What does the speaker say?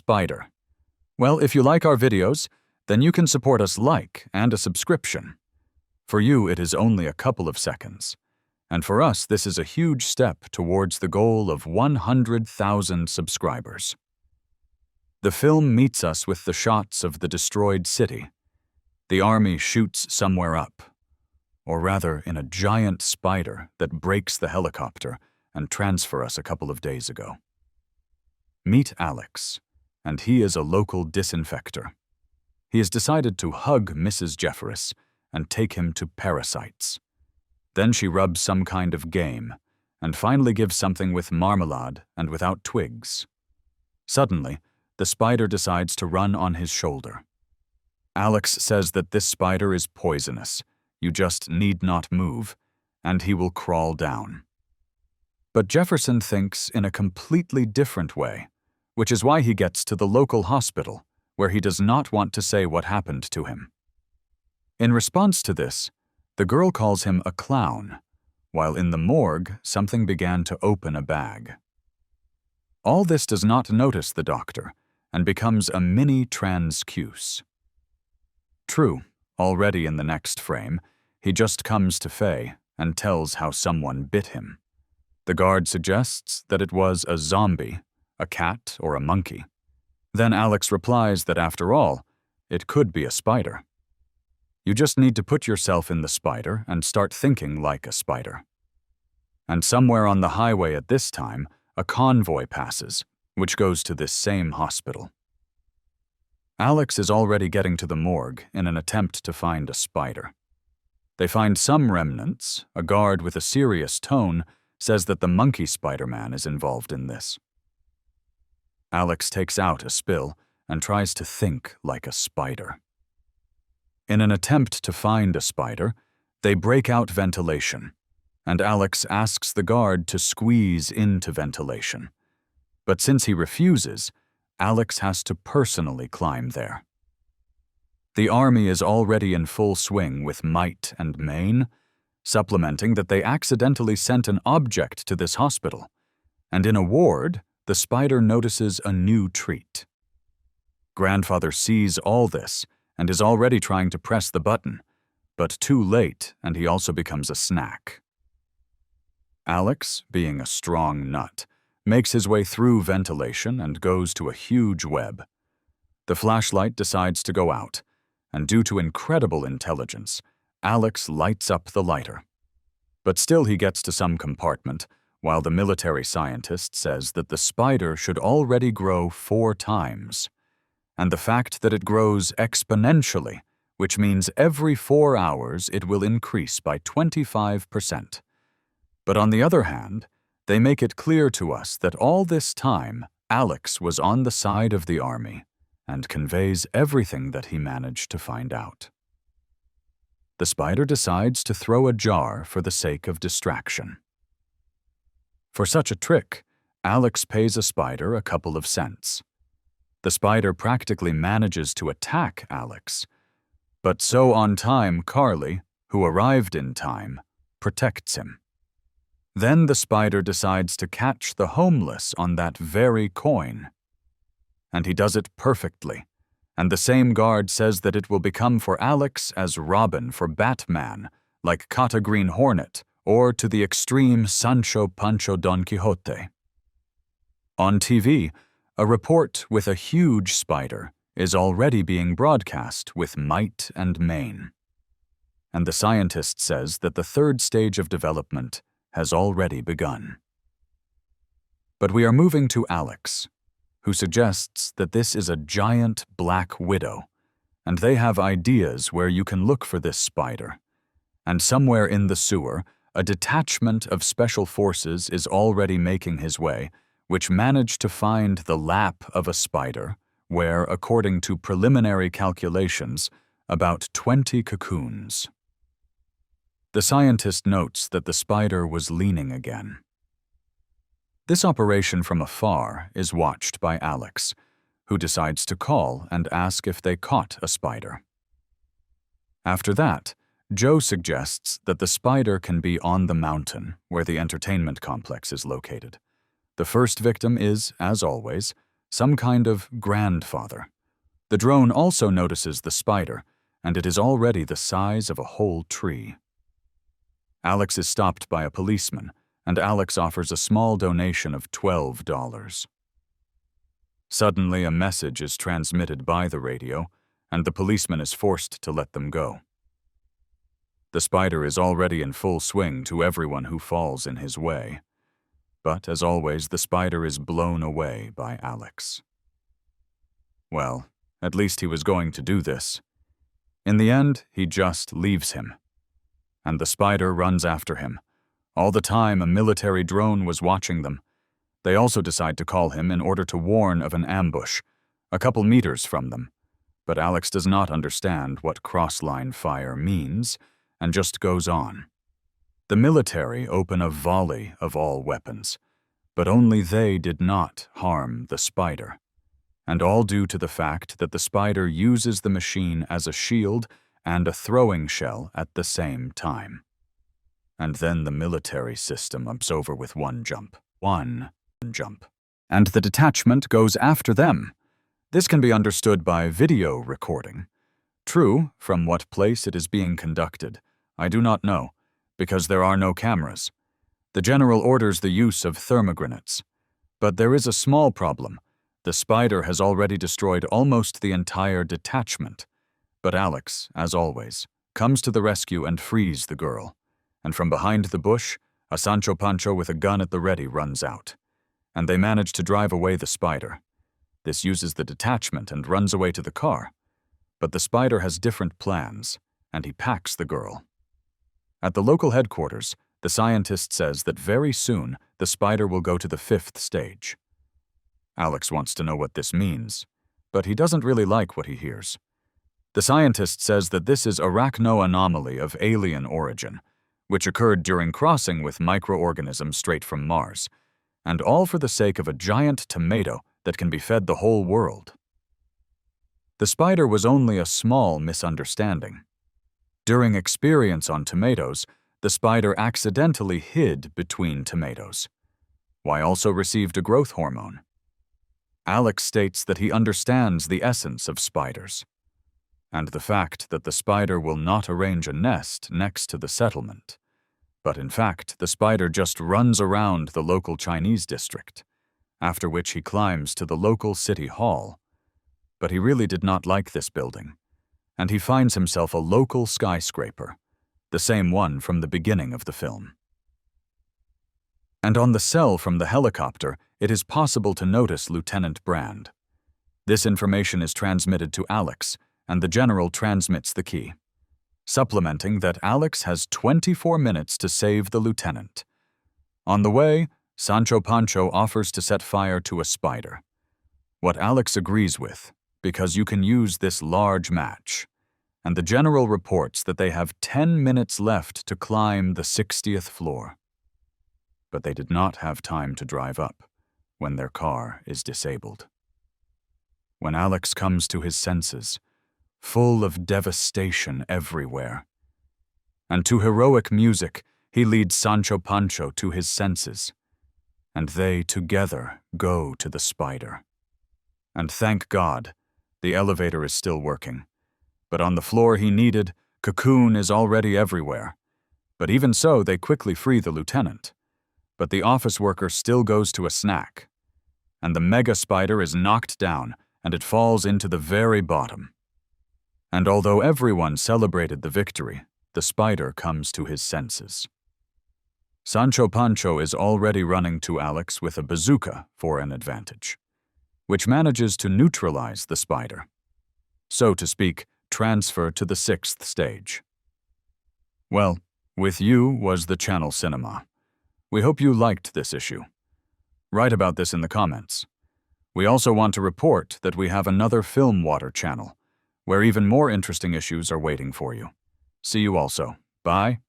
spider. Well, if you like our videos, then you can support us and a subscription. For you, it is only a couple of seconds. And for us, this is a huge step towards the goal of 100,000 subscribers. The film meets us with the shots of the destroyed city. The army shoots somewhere up, or rather in a giant spider that breaks the helicopter and transfer us a couple of days ago. Meet Alex, and he is a local disinfector. He has decided to hug Mrs. Jeffress and take him to parasites. Then she rubs some kind of game, and finally gives something with marmalade and without twigs. Suddenly, the spider decides to run on his shoulder. Alex says that this spider is poisonous, you just need not move, and he will crawl down. But Jefferson thinks in a completely different way, which is why he gets to the local hospital, where he does not want to say what happened to him. In response to this, the girl calls him a clown, while in the morgue something began to open a bag. All this does not notice the doctor, and becomes a mini transcuse. True, already in the next frame, he just comes to Faye and tells how someone bit him. The guard suggests that it was a zombie, a cat, or a monkey. Then Alex replies that after all, it could be a spider. You just need to put yourself in the spider and start thinking like a spider. And somewhere on the highway at this time, a convoy passes, which goes to this same hospital. Alex is already getting to the morgue in an attempt to find a spider. They find some remnants. A guard with a serious tone says that the monkey Spider-Man is involved in this. Alex takes out a spill and tries to think like a spider. In an attempt to find a spider, they break out ventilation, and Alex asks the guard to squeeze into ventilation. But since he refuses, Alex has to personally climb there. The army is already in full swing with might and main, supplementing that they accidentally sent an object to this hospital, and in a ward, the spider notices a new treat. Grandfather sees all this and is already trying to press the button, but too late, and he also becomes a snack. Alex, being a strong nut, makes his way through ventilation and goes to a huge web. The flashlight decides to go out, and due to incredible intelligence, Alex lights up the lighter. But still he gets to some compartment, while the military scientist says that the spider should already grow 4 times. And the fact that it grows exponentially, which means every 4 hours it will increase by 25%. But on the other hand, they make it clear to us that all this time, Alex was on the side of the army and conveys everything that he managed to find out. The spider decides to throw a jar for the sake of distraction. For such a trick, Alex pays a spider a couple of cents. The spider practically manages to attack Alex, but so on time Carly, who arrived in time, protects him. Then the spider decides to catch the homeless on that very coin. And he does it perfectly, and the same guard says that it will become for Alex as Robin for Batman, like Cata Green Hornet, or to the extreme Sancho Pancho Don Quixote. On TV, a report with a huge spider is already being broadcast with might and main. And the scientist says that the 3rd stage of development has already begun. But we are moving to Alex, who suggests that this is a giant black widow, and they have ideas where you can look for this spider. And somewhere in the sewer, a detachment of special forces is already making his way, which managed to find the lap of a spider, where, according to preliminary calculations, about 20 cocoons. The scientist notes that the spider was leaning again. This operation from afar is watched by Alex, who decides to call and ask if they caught a spider. After that, Joe suggests that the spider can be on the mountain where the entertainment complex is located. The first victim is, as always, some kind of grandfather. The drone also notices the spider, and it is already the size of a whole tree. Alex is stopped by a policeman, and Alex offers a small donation of $12. Suddenly, a message is transmitted by the radio, and the policeman is forced to let them go. The spider is already in full swing to everyone who falls in his way. But, as always, the spider is blown away by Alex. Well, at least he was going to do this. In the end, he just leaves him. And the spider runs after him. All the time, a military drone was watching them. They also decide to call him in order to warn of an ambush, a couple meters from them. But Alex does not understand what cross-line fire means, and just goes on. The military open a volley of all weapons, but only they did not harm the spider. And all due to the fact that the spider uses the machine as a shield and a throwing shell at the same time. And then the military system ups over with one jump. And the detachment goes after them. This can be understood by video recording. True, from what place it is being conducted, I do not know, because there are no cameras. The general orders the use of thermogrenades. But there is a small problem. The spider has already destroyed almost the entire detachment. But Alex, as always, comes to the rescue and frees the girl. And from behind the bush, a Sancho Pancho with a gun at the ready runs out. And they manage to drive away the spider. This uses the detachment and runs away to the car. But the spider has different plans, and he packs the girl. At the local headquarters, the scientist says that very soon the spider will go to the 5th stage. Alex wants to know what this means, but he doesn't really like what he hears. The scientist says that this is arachno-anomaly of alien origin, which occurred during crossing with microorganisms straight from Mars, and all for the sake of a giant tomato that can be fed the whole world. The spider was only a small misunderstanding. During experience on tomatoes, the spider accidentally hid between tomatoes. Y also received a growth hormone. Alex states that he understands the essence of spiders, and the fact that the spider will not arrange a nest next to the settlement. But in fact, the spider just runs around the local Chinese district, after which he climbs to the local city hall. But he really did not like this building, and he finds himself a local skyscraper, the same one from the beginning of the film. And on the cell from the helicopter, it is possible to notice Lieutenant Brand. This information is transmitted to Alex, and the general transmits the key, supplementing that Alex has 24 minutes to save the lieutenant. On the way, Sancho Pancho offers to set fire to a spider. What Alex agrees with, because you can use this large match. And the general reports that they have 10 minutes left to climb the 60th floor. But they did not have time to drive up when their car is disabled. When Alex comes to his senses, full of devastation everywhere, and to heroic music, he leads Sancho Pancho to his senses, and they together go to the spider. And thank God, the elevator is still working. But on the floor he needed, cocoon is already everywhere. But even so, they quickly free the lieutenant. But the office worker still goes to a snack. And the mega spider is knocked down, and it falls into the very bottom. And although everyone celebrated the victory, the spider comes to his senses. Sancho Pancho is already running to Alex with a bazooka for an advantage, which manages to neutralize the spider. So to speak, transfer to the 6th stage. Well, with you was the Channel Cinema. We hope you liked this issue. Write about this in the comments. We also want to report that we have another Film Water channel, where even more interesting issues are waiting for you. See you also. Bye.